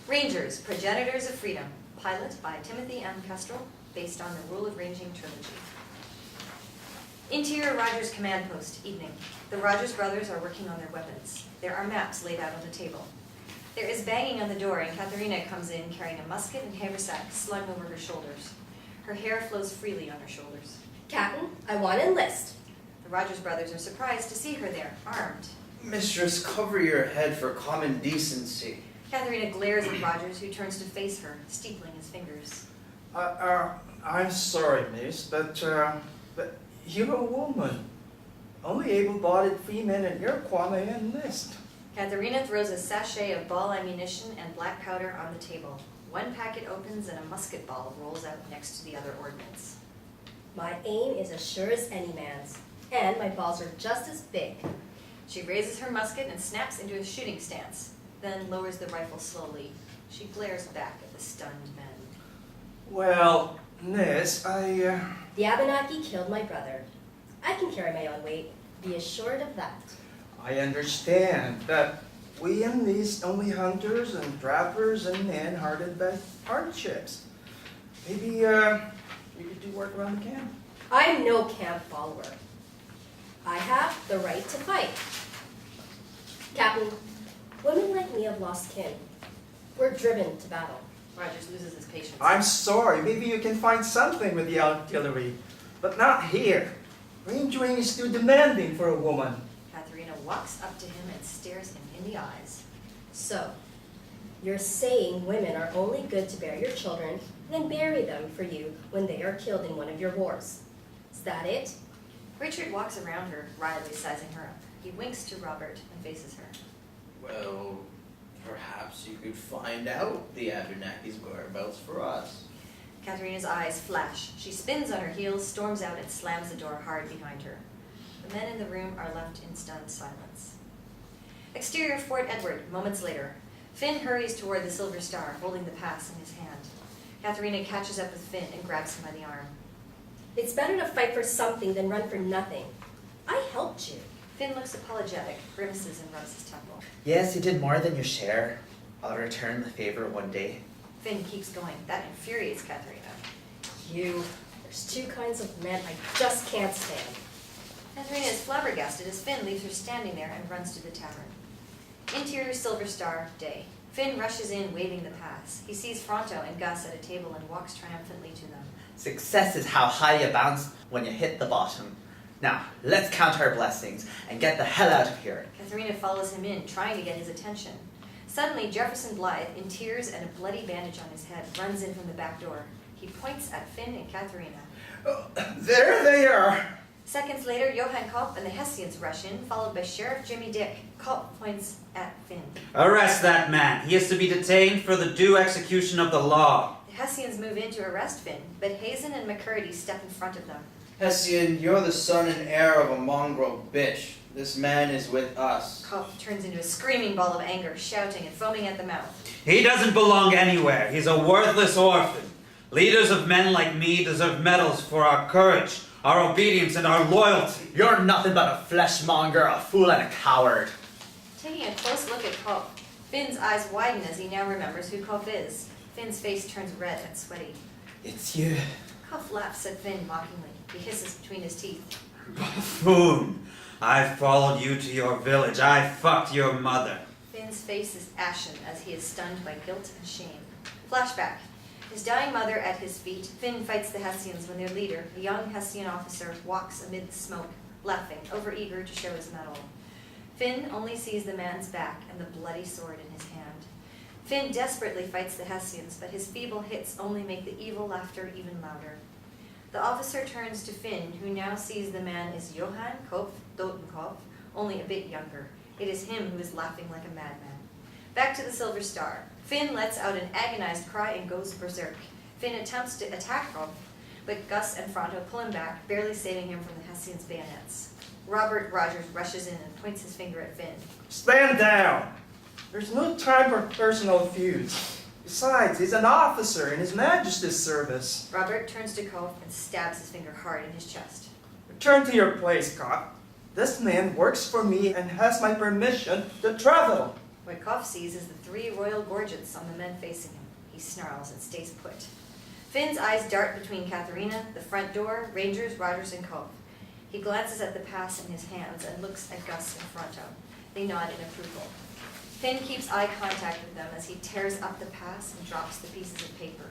Rangers, Progenitors of Freedom, pilot by Timothy M. Kestrel, based on the Rule of Ranging trilogy. Interior Rogers Command Post, evening. The Rogers brothers are working on their weapons. There are maps laid out on the table. There is banging on the door, and Catherina comes in carrying a musket and haversack slung over her shoulders. Her hair flows freely on her shoulders. Captain, I want to enlist. The Rogers brothers are surprised to see her there, armed. Mistress, cover your head for common decency. Catherina glares at Rogers, who turns to face her, steepling his fingers. I'm sorry, miss, but you're a woman. Only able-bodied female in your qua may enlist. Catherina throws a sachet of ball ammunition and black powder on the table. One packet opens and a musket ball rolls out next to the other ordnance. My aim is as sure as any man's, and my balls are just as big. She raises her musket and snaps into a shooting stance, then lowers the rifle slowly. She glares back at the stunned men. Well, miss, The Abenaki killed my brother. I can carry my own weight. Be assured of that. I understand that we enlist only hunters and trappers and men hardened by hardships. Maybe you could do work around the camp. I'm no camp follower. I have the right to fight. Captain, women like me have lost kin. We're driven to battle. Rogers loses his patience. I'm sorry, maybe you can find something with the artillery, but not here. Rangering is too demanding for a woman. Catherina walks up to him and stares him in the eyes. So, you're saying women are only good to bear your children, then bury them for you when they are killed in one of your wars. Is that it? Richard walks around her, wryly sizing her up. He winks to Robert and faces her. Well, perhaps you could find out the Abenaki's whereabouts for us. Catherina's eyes flash. She spins on her heels, storms out, and slams the door hard behind her. The men in the room are left in stunned silence. Exterior Fort Edward, moments later. Finn hurries toward the Silver Star, holding the pass in his hand. Catherina catches up with Finn and grabs him by the arm. It's better to fight for something than run for nothing. I helped you. Finn looks apologetic, grimaces, and rubs his temple. Yes, you did more than your share. I'll return the favor one day. Finn keeps going. That infuriates Catherina. There's two kinds of men I just can't stand. Catherina is flabbergasted as Finn leaves her standing there and runs to the tavern. Interior Silver Star, day. Finn rushes in, waving the pass. He sees Fronto and Gus at a table and walks triumphantly to them. Success is how high you bounce when you hit the bottom. Now, let's count our blessings and get the hell out of here. Catherina follows him in, trying to get his attention. Suddenly, Jefferson Blythe, in tears and a bloody bandage on his head, runs in from the back door. He points at Finn and Catherina. Oh, there they are! Seconds later, Johann Kopf and the Hessians rush in, followed by Sheriff Jimmy Dick. Kopf points at Finn. Arrest that man. He is to be detained for the due execution of the law. The Hessians move in to arrest Finn, but Hazen and McCurdy step in front of them. Hessian, you're the son and heir of a mongrel bitch. This man is with us. Kopf turns into a screaming ball of anger, shouting and foaming at the mouth. He doesn't belong anywhere. He's a worthless orphan. Leaders of men like me deserve medals for our courage, our obedience, and our loyalty. You're nothing but a fleshmonger, a fool, and a coward. Taking a close look at Kopf, Finn's eyes widen as he now remembers who Kopf is. Finn's face turns red and sweaty. It's you. Kopf laughs at Finn mockingly. He hisses between his teeth. Buffoon. I followed you to your village. I fucked your mother. Finn's face is ashen as he is stunned by guilt and shame. Flashback. His dying mother at his feet, Finn fights the Hessians when their leader, a young Hessian officer, walks amid the smoke, laughing, overeager to show his mettle. Finn only sees the man's back and the bloody sword in his hand. Finn desperately fights the Hessians, but his feeble hits only make the evil laughter even louder. The officer turns to Finn, who now sees the man is Johann Kopf Dotenkopf, only a bit younger. It is him who is laughing like a madman. Back to the Silver Star. Finn lets out an agonized cry and goes berserk. Finn attempts to attack Kopf, but Gus and Fronto pull him back, barely saving him from the Hessians' bayonets. Robert Rogers rushes in and points his finger at Finn. Stand down! There's no time for personal feuds. Besides, he's an officer in His Majesty's service. Robert turns to Kopf and stabs his finger hard in his chest. Return to your place, Kopf. This man works for me and has my permission to travel. What Kopf sees is the 3 royal gorgets on the men facing him. He snarls and stays put. Finn's eyes dart between Catherina, the front door, Rangers, Rogers, and Kopf. He glances at the pass in his hands and looks at Gus and Fronto. They nod in approval. Finn keeps eye contact with them as he tears up the pass and drops the pieces of paper.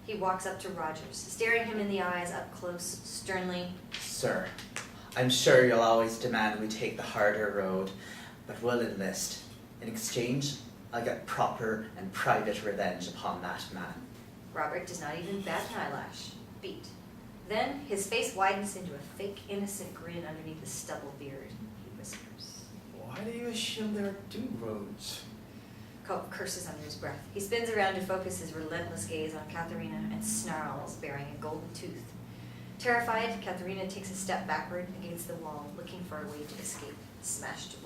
He walks up to Rogers, staring him in the eyes up close, sternly. Sir, I'm sure you'll always demand we take the harder road, but we'll enlist. In exchange, I'll get proper and private revenge upon that man. Robert does not even bat an eyelash. Beat. Then his face widens into a fake, innocent grin underneath the stubble beard. He whispers. Why do you assume there are 2 roads? Kopf curses under his breath. He spins around to focus his relentless gaze on Catherina and snarls, bearing a golden tooth. Terrified, Catherina takes a step backward against the wall, looking for a way to escape. Smashed